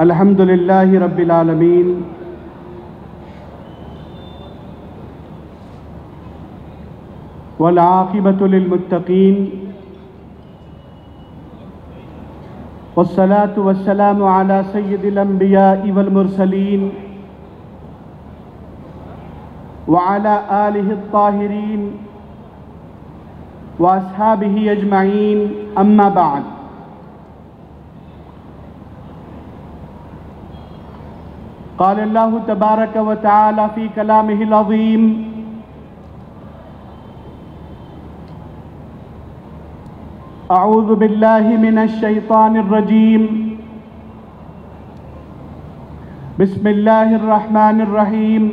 الحمد للہ رب العالمین والعاقبۃ للمتقین والصلاة والسلام علی سید الانبیاء والمرسلین وعلی آلہ الطاہرین واصحابہ اجمعین اما بعد۔ قال اللہ تبارک و تعالی فی کلامہ العظیم اعوذ باللہ من الشیطان الرجیم بسم اللہ الرحمن الرحیم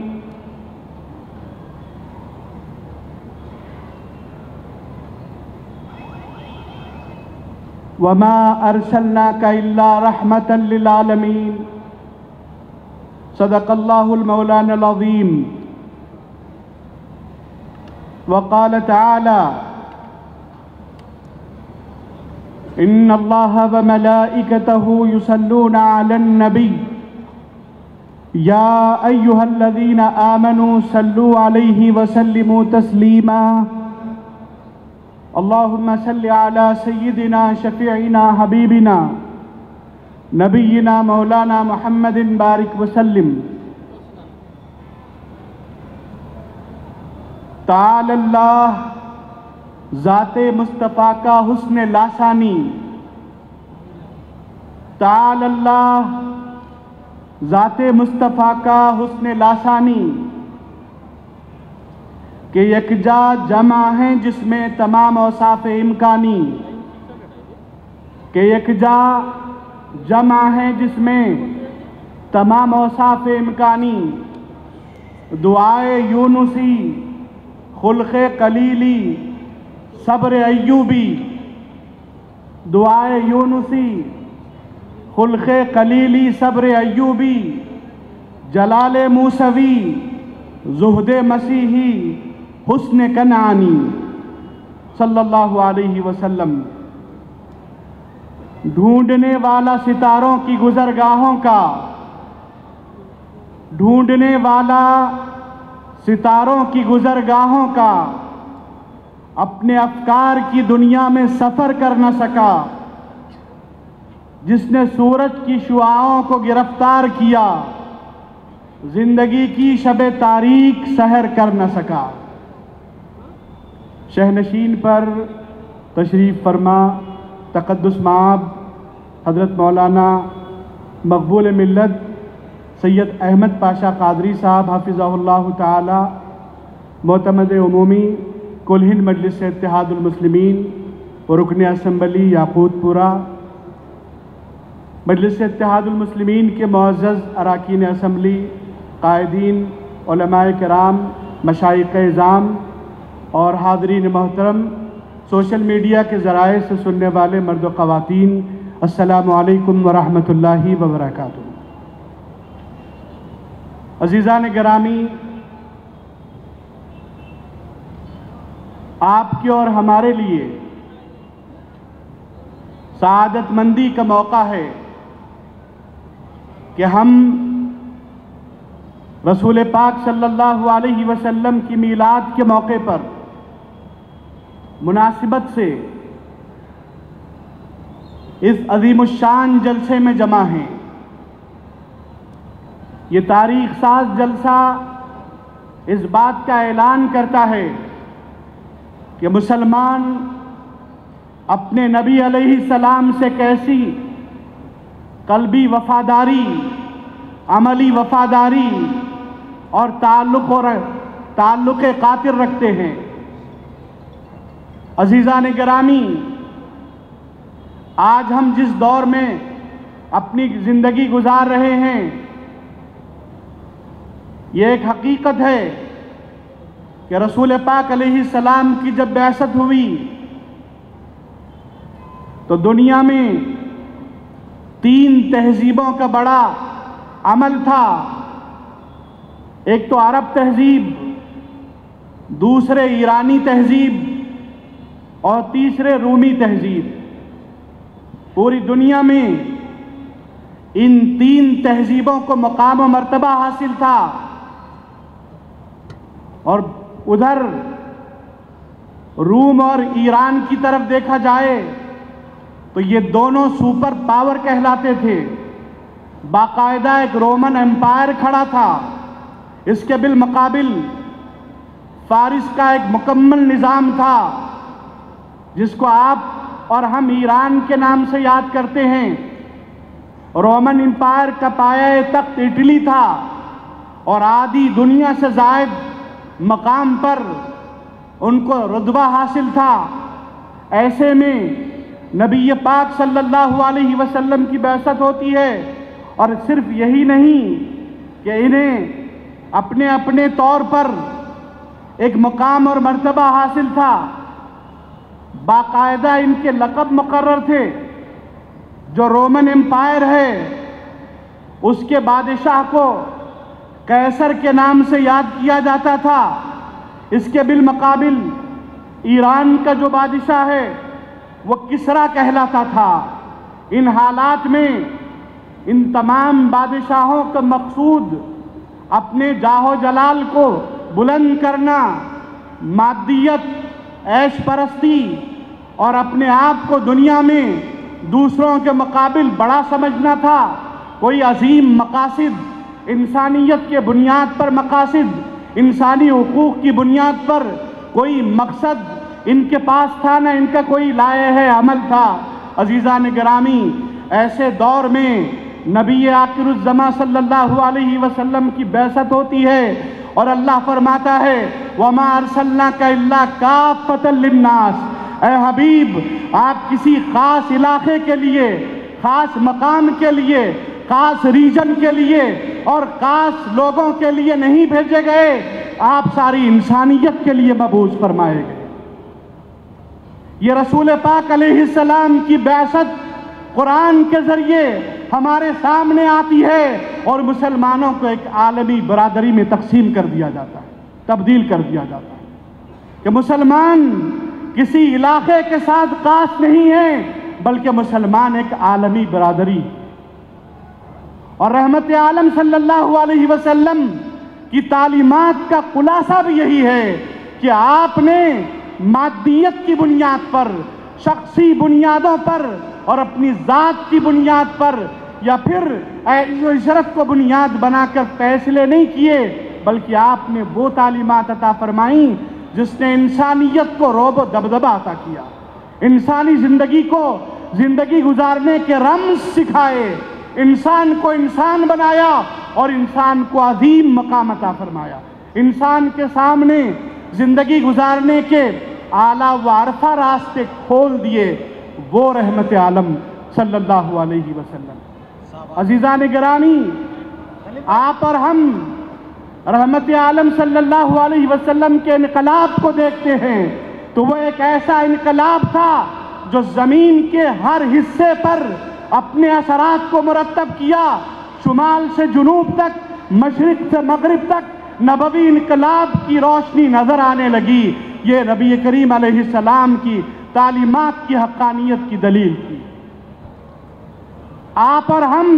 وما ارسلناک الا رحمتا للعالمین صدق اللہ المولانا العظیم۔ وقال تعالی ان اللہ وملائکتہ یصلون علی النبی یا ایہا الذین آمنوا صلوا علیہ وسلموا تسلیما اللہم صل علی سیدنا شفیعنا حبیبنا نبینا مولانا محمد بارک وسلم۔ تعالی اللہ ذات مصطفیٰ کا حسن لاسانی، تعالی اللہ ذات مصطفیٰ کا حسن لاسانی کہ یکجا جمع ہیں جس میں تمام اوصاف امکانی، کہ یکجا جمع ہے جس میں تمام اوصاف امکانی، دعائے یونسی خلق قلیلی صبر ایوبی، دعائے یونسی خلق قلیلی صبر ایوبی، جلال موسوی زہد مسیحی حسن کنعانی صلی اللہ علیہ وسلم۔ ڈھونڈنے والا ستاروں کی گزرگاہوں کا، ڈھونڈنے والا ستاروں کی گزرگاہوں کا، اپنے افکار کی دنیا میں سفر کر نہ سکا، جس نے سورج کی شعاعوں کو گرفتار کیا، زندگی کی شب تاریک سحر کر نہ سکا۔ شہنشین پر تشریف فرما تقدس مآب حضرت مولانا مقبول ملت سید احمد پاشا قادری صاحب حفظہ اللہ تعالی، معتمد عمومی کل ہند مجلس اتحاد المسلمین و رکن اسمبلی یاقوت پورہ، مجلس اتحاد المسلمین کے معزز اراکین اسمبلی، قائدین، علماء کرام، مشائخ اعظام اور حاضرین محترم، سوشل میڈیا کے ذرائع سے سننے والے مرد و خواتین، السلام علیکم ورحمۃ اللہ وبرکاتہ۔ عزیزان گرامی، آپ کے اور ہمارے لیے سعادت مندی کا موقع ہے کہ ہم رسول پاک صلی اللہ علیہ وسلم کی میلاد کے موقع پر مناسبت سے اس عظیم الشان جلسے میں جمع ہیں۔ یہ تاریخ ساز جلسہ اس بات کا اعلان کرتا ہے کہ مسلمان اپنے نبی علیہ السلام سے کیسی قلبی وفاداری، عملی وفاداری اور تعلق قاطر رکھتے ہیں۔ عزیزان گرامی، آج ہم جس دور میں اپنی زندگی گزار رہے ہیں، یہ ایک حقیقت ہے کہ رسول پاک علیہ السلام کی جب بعثت ہوئی تو دنیا میں 3 تہذیبوں کا بڑا عمل تھا۔ ایک تو عرب تہذیب، دوسرے ایرانی تہذیب اور تیسرے رومی تہذیب۔ پوری دنیا میں ان 3 تہذیبوں کو مقام و مرتبہ حاصل تھا، اور ادھر روم اور ایران کی طرف دیکھا جائے تو یہ دونوں سپر پاور کہلاتے تھے۔ باقاعدہ ایک رومن امپائر کھڑا تھا، اس کے بالمقابل فارس کا ایک مکمل نظام تھا جس کو آپ اور ہم ایران کے نام سے یاد کرتے ہیں۔ رومن امپائر کا پایہ تخت اٹلی تھا اور آدھی دنیا سے زائد مقام پر ان کو رتبہ حاصل تھا۔ ایسے میں نبی پاک صلی اللہ علیہ وسلم کی بعثت ہوتی ہے، اور صرف یہی نہیں کہ انہیں اپنے اپنے طور پر ایک مقام اور مرتبہ حاصل تھا، باقاعدہ ان کے لقب مقرر تھے۔ جو رومن امپائر ہے اس کے بادشاہ کو قیصر کے نام سے یاد کیا جاتا تھا، اس کے بالمقابل ایران کا جو بادشاہ ہے وہ کسریٰ کہلاتا تھا۔ ان حالات میں ان تمام بادشاہوں کا مقصود اپنے جاہ و جلال کو بلند کرنا، مادیت، عیش پرستی اور اپنے آپ کو دنیا میں دوسروں کے مقابل بڑا سمجھنا تھا۔ کوئی عظیم مقاصد، انسانیت کے بنیاد پر مقاصد، انسانی حقوق کی بنیاد پر کوئی مقصد ان کے پاس تھا، نہ ان کا کوئی لائحہ عمل تھا۔ عزیزان گرامی، ایسے دور میں نبی آخر الزماں صلی اللہ علیہ وسلم کی بعثت ہوتی ہے اور اللہ فرماتا ہے وَمَا أَرْسَلْنَاكَ إِلَّا كَافَّةً لِلنَّاسِ، اے حبیب آپ کسی خاص علاقے کے لیے، خاص مقام کے لیے، خاص ریجن کے لیے اور خاص لوگوں کے لیے نہیں بھیجے گئے، آپ ساری انسانیت کے لیے مبعوث فرمائے گئے۔ یہ رسول پاک علیہ السلام کی بعثت قرآن کے ذریعے ہمارے سامنے آتی ہے اور مسلمانوں کو ایک عالمی برادری میں تقسیم کر دیا جاتا ہے، تبدیل کر دیا جاتا ہے کہ مسلمان کسی علاقے کے ساتھ خاص نہیں ہے بلکہ مسلمان ایک عالمی برادری۔ اور رحمت عالم صلی اللہ علیہ وسلم کی تعلیمات کا خلاصہ بھی یہی ہے کہ آپ نے مادیت کی بنیاد پر، شخصی بنیادوں پر اور اپنی ذات کی بنیاد پر یا پھر عشرت کو بنیاد بنا کر فیصلے نہیں کیے، بلکہ آپ نے وہ تعلیمات عطا فرمائیں جس نے انسانیت کو رعب و دبدبہ عطا کیا، انسانی زندگی کو زندگی گزارنے کے رمز سکھائے، انسان کو انسان بنایا اور انسان کو عظیم مقام عطا فرمایا، انسان کے سامنے زندگی گزارنے کے اعلیٰ و عرفہ راستے کھول دیے، وہ رحمت عالم صلی اللہ علیہ وسلم۔ عزیزان گرامی، آپ اور ہم رحمت عالم صلی اللہ علیہ وسلم کے انقلاب کو دیکھتے ہیں تو وہ ایک ایسا انقلاب تھا جو زمین کے ہر حصے پر اپنے اثرات کو مرتب کیا، شمال سے جنوب تک، مشرق سے مغرب تک نبوی انقلاب کی روشنی نظر آنے لگی۔ یہ نبی کریم علیہ السلام کی تعلیمات کی حقانیت کی دلیل تھی۔ آپ اور ہم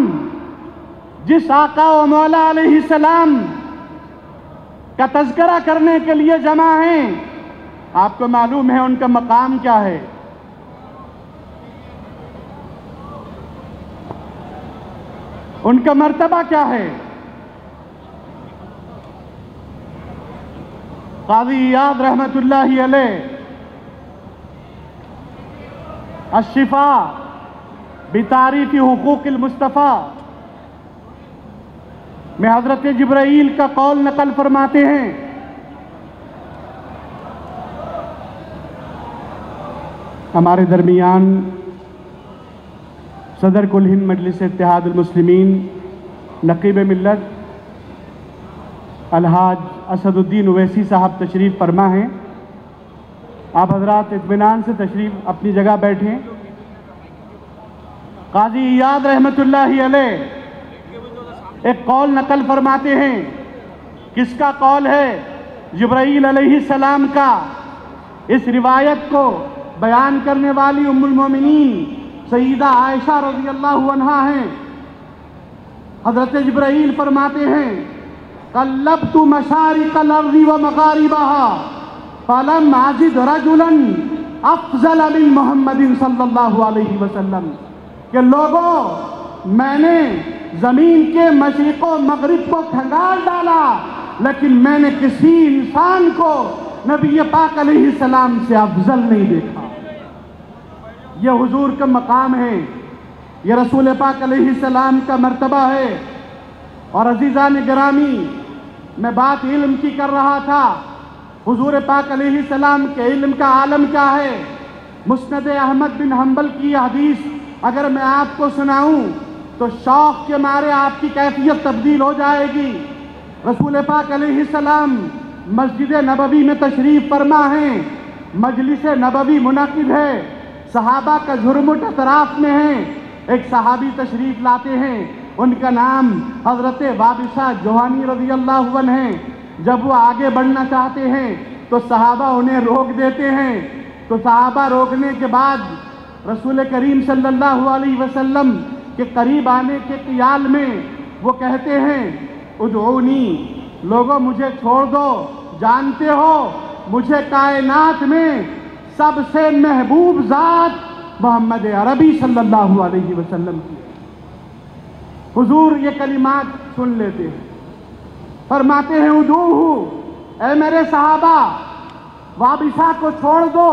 جس آقا و مولا علیہ السلام کا تذکرہ کرنے کے لیے جمع ہیں، آپ کو معلوم ہے ان کا مقام کیا ہے؟ ان کا مرتبہ کیا ہے؟ قاضی عیاض رحمت اللہ علیہ الشفاء بتعریف حقوق المصطفیٰ میں حضرت جبرائیل کا قول نقل فرماتے ہیں، ہمارے درمیان صدر کل ہند مجلس اتحاد المسلمین، نقیب ملت الحاج اسد الدین اویسی صاحب تشریف فرما ہیں۔ آپ حضرات اطمینان سے تشریف اپنی جگہ بیٹھیں۔ قاضی عیاض رحمت اللہ علیہ ایک قول نقل فرماتے ہیں۔ کس کا قول ہے؟ جبرائیل علیہ السلام کا۔ اس روایت کو بیان کرنے والی ام المومنین سیدہ عائشہ رضی اللہ عنہا ہیں۔ حضرت جبرائیل فرماتے ہیں قلبت مشارق الارض ومغاربها فلم اجد رجلا افضل من محمد صلی اللہ علیہ وسلم، کہ لوگوں میں نے زمین کے مشرق و مغرب کو کھنگال ڈالا لیکن میں نے کسی انسان کو نبی پاک علیہ السلام سے افضل نہیں دیکھا۔ یہ حضور کا مقام ہے، یہ رسول پاک علیہ السلام کا مرتبہ ہے۔ اور عزیزان گرامی، میں بات علم کی کر رہا تھا، حضور پاک علیہ السلام کے علم کا عالم کیا ہے؟ مسند احمد بن حنبل کی حدیث اگر میں آپ کو سناؤں تو شوق کے مارے آپ کی کیفیت تبدیل ہو جائے گی۔ رسول پاک علیہ السلام مسجد نبوی میں تشریف فرما ہیں، مجلس نبوی منعقد ہے، صحابہ کا جھرمٹ اطراف میں ہے، ایک صحابی تشریف لاتے ہیں، ان کا نام حضرت وابصہ جوہانی رضی اللہ عنہ ہیں۔ جب وہ آگے بڑھنا چاہتے ہیں تو صحابہ انہیں روک دیتے ہیں، تو صحابہ روکنے کے بعد رسول کریم صلی اللہ علیہ وسلم کے قریب آنے کے خیال میں وہ کہتے ہیں ادعونی، لوگوں مجھے چھوڑ دو، جانتے ہو مجھے کائنات میں سب سے محبوب ذات محمد عربی صلی اللہ علیہ وسلم کی۔ حضور یہ کلمات سن لیتے ہیں، فرماتے ہیں ادعوہ، اے میرے صحابہ وابصہ کو چھوڑ دو۔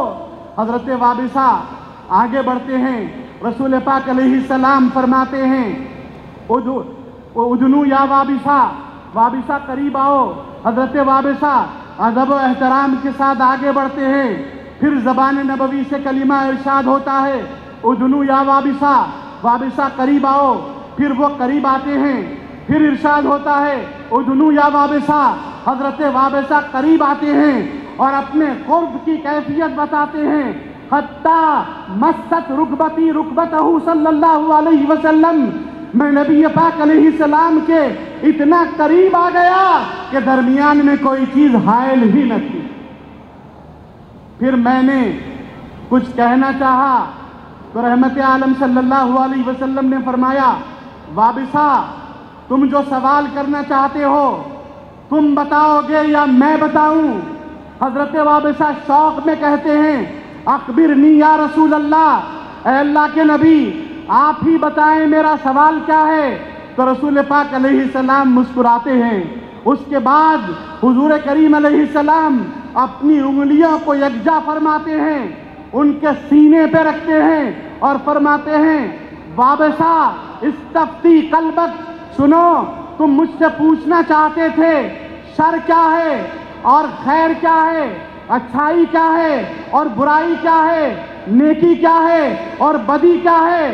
حضرت وابصہ آگے بڑھتے ہیں، رسول پاک علیہ السلام فرماتے ہیں ادنو یا وابصہ، وابصہ قریب آؤ۔ حضرت وابصہ ادب و احترام کے ساتھ آگے بڑھتے ہیں، پھر زبان نبوی سے کلمہ ارشاد ہوتا ہے ادنو یا وابصہ، وابصہ قریب آؤ، پھر وہ قریب آتے ہیں، پھر ارشاد ہوتا ہے ادنو یا وابصہ، حضرت وابصہ قریب آتے ہیں اور اپنے قرب کی کیفیت بتاتے ہیں، حتیٰ مست رکبتی رکبتہ صلی اللہ علیہ وسلم، میں نبی پاک علیہ السلام کے اتنا قریب آ گیا کہ درمیان میں کوئی چیز حائل ہی نہ تھی۔ پھر میں نے کچھ کہنا چاہا تو رحمت عالم صلی اللہ علیہ وسلم نے فرمایا وابصہ تم جو سوال کرنا چاہتے ہو تم بتاؤ گے یا میں بتاؤں؟ حضرت وابصہ شوق میں کہتے ہیں اخبرنی یا رسول اللہ، اے اللہ کے نبی آپ ہی بتائیں میرا سوال کیا ہے؟ تو رسول پاک علیہ السلام مسکراتے ہیں۔ اس کے بعد حضور کریم علیہ السلام اپنی انگلیوں کو یکجا فرماتے ہیں، ان کے سینے پہ رکھتے ہیں اور فرماتے ہیں وابصہ استفتی قلبک، سنو تم مجھ سے پوچھنا چاہتے تھے شر کیا ہے اور خیر کیا ہے، اچھائی کیا ہے اور برائی کیا ہے، نیکی کیا ہے اور بدی کیا ہے؟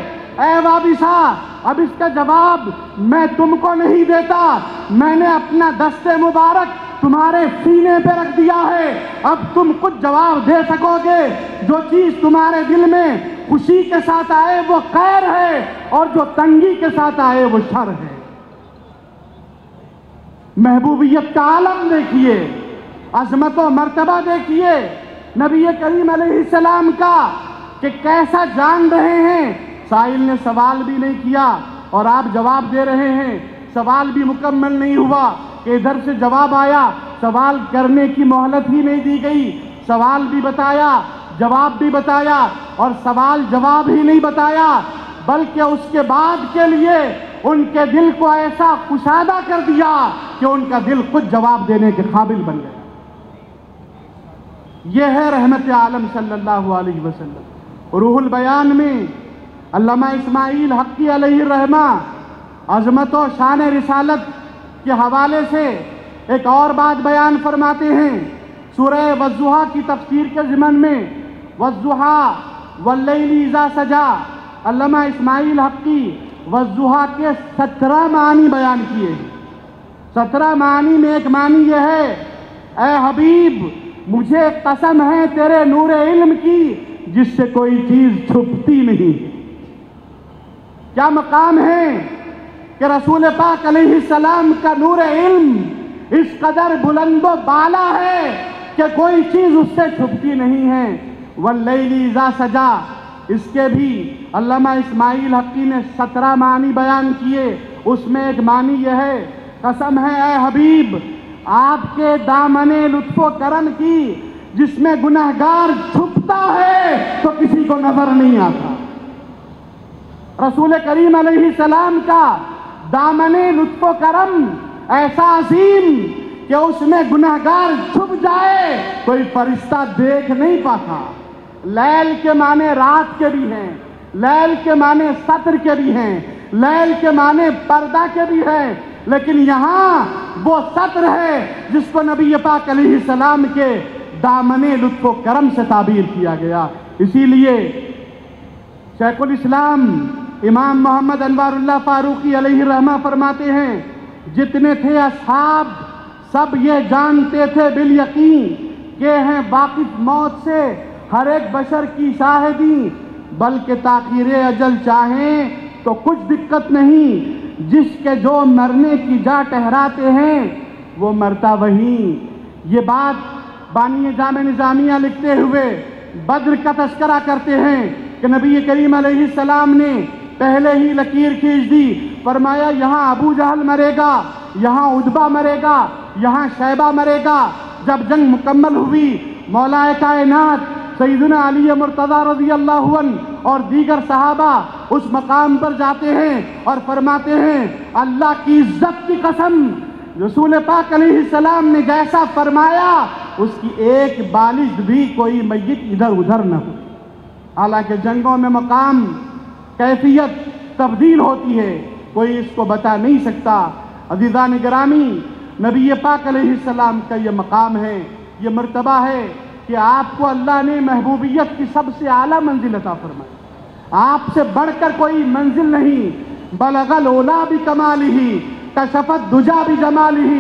اے وابصہ اب اس کا جواب میں تم کو نہیں دیتا، میں نے اپنا دست مبارک تمہارے سینے پہ رکھ دیا ہے، اب تم کچھ جواب دے سکو گے۔ جو چیز تمہارے دل میں خوشی کے ساتھ آئے وہ خیر ہے اور جو تنگی کے ساتھ آئے وہ شر ہے۔ محبوبیت کا عالم دیکھیے، عظمت و مرتبہ دیکھیے نبی کریم علیہ السلام کا کہ کیسا جان رہے ہیں۔ سائل نے سوال بھی نہیں کیا اور آپ جواب دے رہے ہیں، سوال بھی مکمل نہیں ہوا کہ ادھر سے جواب آیا، سوال کرنے کی مہلت ہی نہیں دی گئی، سوال بھی بتایا جواب بھی بتایا اور سوال جواب ہی نہیں بتایا بلکہ اس کے بعد کے لیے ان کے دل کو ایسا کشادہ کر دیا کہ ان کا دل خود جواب دینے کے قابل بن گیا۔ یہ ہے رحمت عالم صلی اللہ علیہ وسلم۔ روح البیان میں علامہ اسماعیل حقی علیہ الرحمہ عظمت و شان رسالت کے حوالے سے ایک اور بات بیان فرماتے ہیں، سورہ والضحیٰ کی تفسیر کے ضمن میں والضحیٰ واللیل اذا سجا، علامہ اسماعیل حقی والضحیٰ کے 17 معنی بیان کیے ہیں۔ 17 معنی میں ایک معنی یہ ہے اے حبیب مجھے قسم ہے تیرے نور علم کی جس سے کوئی چیز چھپتی نہیں۔ کیا مقام ہے کہ رسول پاک علیہ السلام کا نور علم اس قدر بلند و بالا ہے کہ کوئی چیز اس سے چھپتی نہیں ہے۔ واللیل اذا سجا، اس کے بھی علامہ اسماعیل حقی نے 17 معنی بیان کیے اس میں ایک معنی یہ ہے، قسم ہے اے حبیب آپ کے دامن لطف و کرم کی جس میں گنہگار چھپتا ہے تو کسی کو نظر نہیں آتا۔ رسول کریم علیہ السلام کا دامن لطف و کرم ایسا عظیم کہ اس میں گنہگار چھپ جائے کوئی فرشتہ دیکھ نہیں پاتا۔ لیل کے معنی رات کے بھی ہیں، لیل کے معنی ستر کے بھی ہیں، لیل کے معنی پردہ کے بھی ہیں، لیکن یہاں وہ ستر ہے جس کو نبی پاک علیہ السلام کے دامن لطف و کرم سے تعبیر کیا گیا۔ اسی لیے شیخ الاسلام امام محمد انوار اللہ فاروقی علیہ الرحمہ فرماتے ہیں، جتنے تھے اصحاب سب یہ جانتے تھے بالیقین کہ ہیں واقف موت سے ہر ایک بشر کی شاہدی، بلکہ تاخیر اجل چاہیں تو کچھ دقت نہیں، جس کے جو مرنے کی جا ٹہراتے ہیں وہ مرتا وہیں۔ یہ بات بانی جامع نظامیہ لکھتے ہوئے بدر کا تذکرہ کرتے ہیں کہ نبی کریم علیہ السلام نے پہلے ہی لکیر کھینچ دی، فرمایا یہاں ابو جہل مرے گا، یہاں عتبہ مرے گا، یہاں شیبہ مرے گا۔ جب جنگ مکمل ہوئی، مولا کائنات سیدنا علی مرتضی رضی اللہ عنہ اور دیگر صحابہ اس مقام پر جاتے ہیں اور فرماتے ہیں اللہ کی عزت کی قسم، رسول پاک علیہ السلام نے جیسا فرمایا اس کی ایک بالش بھی کوئی میت ادھر ادھر نہ ہو۔ حالانکہ جنگوں میں مقام کیفیت تبدیل ہوتی ہے، کوئی اس کو بتا نہیں سکتا۔ عزیزان گرامی، نبی پاک علیہ السلام کا یہ مقام ہے، یہ مرتبہ ہے کہ آپ کو اللہ نے محبوبیت کی سب سے اعلیٰ منزل عطا فرمائی۔ آپ سے بڑھ کر کوئی منزل نہیں۔ بلغ العلا بکمالہ کشفت دجا بجمالہ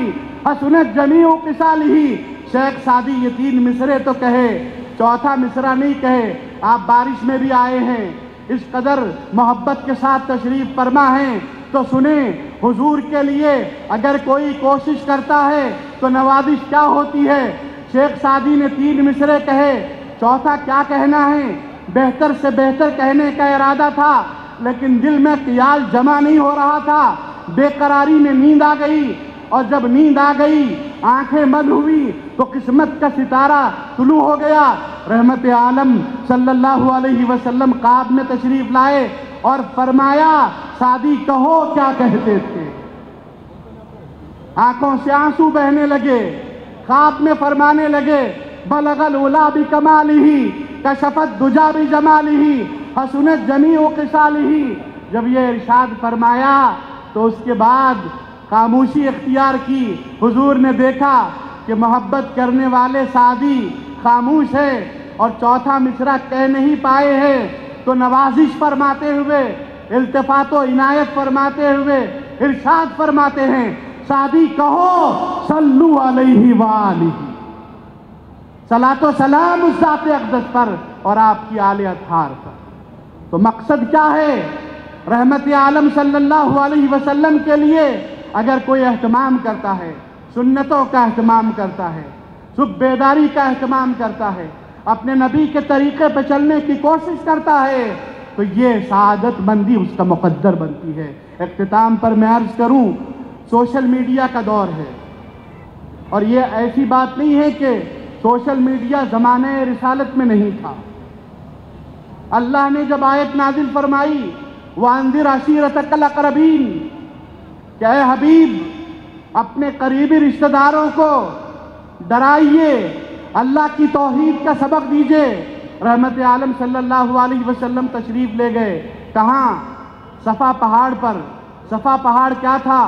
حسنت جمیع خصالہ۔ شیخ سعدی یہ 3 مصرے تو کہے، چوتھا مصرع نہیں کہے۔ آپ بارش میں بھی آئے ہیں، اس قدر محبت کے ساتھ تشریف فرما ہیں تو سنیں حضور کے لیے اگر کوئی کوشش کرتا ہے تو نوازش کیا ہوتی ہے۔ شیخ سعدی نے 3 مصرے کہے، چوتھا کیا کہنا ہے، بہتر سے بہتر کہنے کا ارادہ تھا لیکن دل میں خیال جمع نہیں ہو رہا تھا، بے قراری میں نیند آ گئی، اور جب نیند آ گئی آنکھیں بند ہوئی تو قسمت کا ستارہ طلوع ہو گیا۔ رحمت عالم صلی اللہ علیہ وسلم خواب میں تشریف لائے اور فرمایا سعدی کہو کیا کہتے تھے۔ آنکھوں سے آنسو بہنے لگے، خواب میں فرمانے لگے بلغ العلا بکمالہ کشفت دجا بجمالہ حسنت جمیع خصالہ۔ جب یہ ارشاد فرمایا تو اس کے بعد خاموشی اختیار کی۔ حضور نے دیکھا کہ محبت کرنے والے سعدی خاموش ہے اور چوتھا مصرع کہہ نہیں پائے ہیں، تو نوازش فرماتے ہوئے، التفات و عنایت فرماتے ہوئے ارشاد فرماتے ہیں سعدی کہو صلو علیہ وآلہ، صلاۃ و سلام اس ذات اقدس پر اور آپ کی آل اطہار پر۔ تو مقصد کیا ہے؟ رحمت عالم صلی اللہ علیہ وسلم کے لیے اگر کوئی اہتمام کرتا ہے، سنتوں کا اہتمام کرتا ہے، صبح بیداری کا اہتمام کرتا ہے، اپنے نبی کے طریقے پہ چلنے کی کوشش کرتا ہے، تو یہ سعادت مندی اس کا مقدر بنتی ہے۔ اختتام پر میں عرض کروں، سوشل میڈیا کا دور ہے، اور یہ ایسی بات نہیں ہے کہ سوشل میڈیا زمانہ رسالت میں نہیں تھا۔ اللہ نے جب آیت نازل فرمائی وَأَنذِرْ عَشِيرَتَكَ الْأَقْرَبِينَ کہ اے حبیب اپنے قریبی رشتہ داروں کو ڈرائیے، اللہ کی توحید کا سبق دیجئے، رحمت عالم صلی اللہ علیہ وسلم تشریف لے گئے۔ کہاں؟ صفا پہاڑ پر۔ صفا پہاڑ کیا تھا؟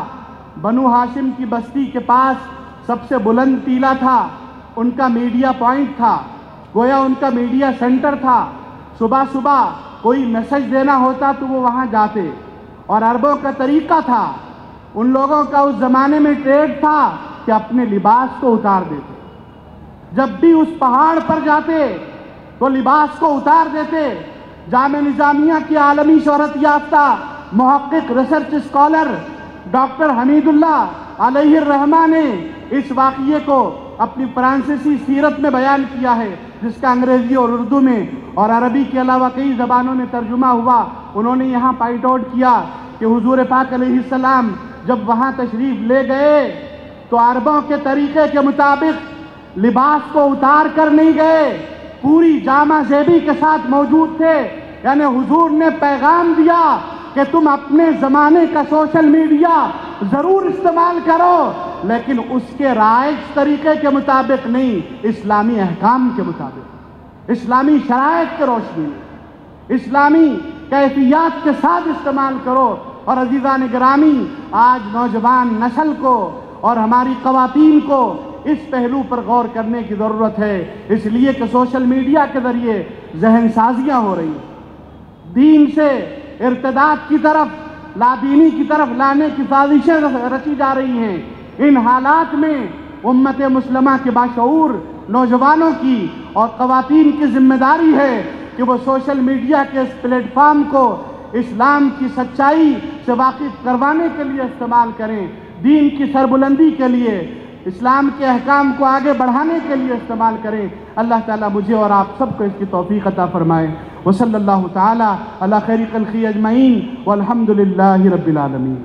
بنو ہاشم کی بستی کے پاس سب سے بلند ٹیلہ تھا، ان کا میڈیا پوائنٹ تھا، گویا ان کا میڈیا سینٹر تھا۔ صبح صبح کوئی میسج دینا ہوتا تو وہ وہاں جاتے، اور عربوں کا طریقہ تھا، ان لوگوں کا اس زمانے میں ٹریڈ تھا کہ اپنے لباس کو اتار دیتے، جب بھی اس پہاڑ پر جاتے تو لباس کو اتار دیتے۔ جامع نظامیہ کی عالمی شہرت یافتہ محقق ریسرچ اسکالر ڈاکٹر حمید اللہ علیہ الرحمہ نے اس واقعے کو اپنی فرانسیسی سیرت میں بیان کیا ہے، جس کا انگریزی اور اردو میں اور عربی کے علاوہ کئی زبانوں میں ترجمہ ہوا۔ انہوں نے یہاں پوائنٹ آؤٹ کیا کہ حضور پاک علیہ السلام جب وہاں تشریف لے گئے تو عربوں کے طریقے کے مطابق لباس کو اتار کر نہیں گئے، پوری جامہ زیبی کے ساتھ موجود تھے۔ یعنی حضور نے پیغام دیا کہ تم اپنے زمانے کا سوشل میڈیا ضرور استعمال کرو، لیکن اس کے رائج طریقے کے مطابق نہیں، اسلامی احکام کے مطابق، اسلامی شرائط کے روشنی میں، اسلامی کیفیات کے ساتھ استعمال کرو۔ اور عزیزان گرامی، آج نوجوان نسل کو اور ہماری خواتین کو اس پہلو پر غور کرنے کی ضرورت ہے، اس لیے کہ سوشل میڈیا کے ذریعے ذہن سازیاں ہو رہی ہیں، دین سے ارتداد کی طرف، لادینی کی طرف لانے کی سازشیں رچی جا رہی ہیں۔ ان حالات میں امت مسلمہ کے باشعور نوجوانوں کی اور خواتین کی ذمہ داری ہے کہ وہ سوشل میڈیا کے اس پلیٹ فارم کو اسلام کی سچائی سے واقف کروانے کے لیے استعمال کریں، دین کی سربلندی کے لیے، اسلام کے احکام کو آگے بڑھانے کے لیے استعمال کریں۔ اللہ تعالیٰ مجھے اور آپ سب کو اس کی توفیق عطا فرمائے۔ وصلی اللہ تعالیٰ علی خیر خلقہ اجمعین والحمد للہ رب العالمین۔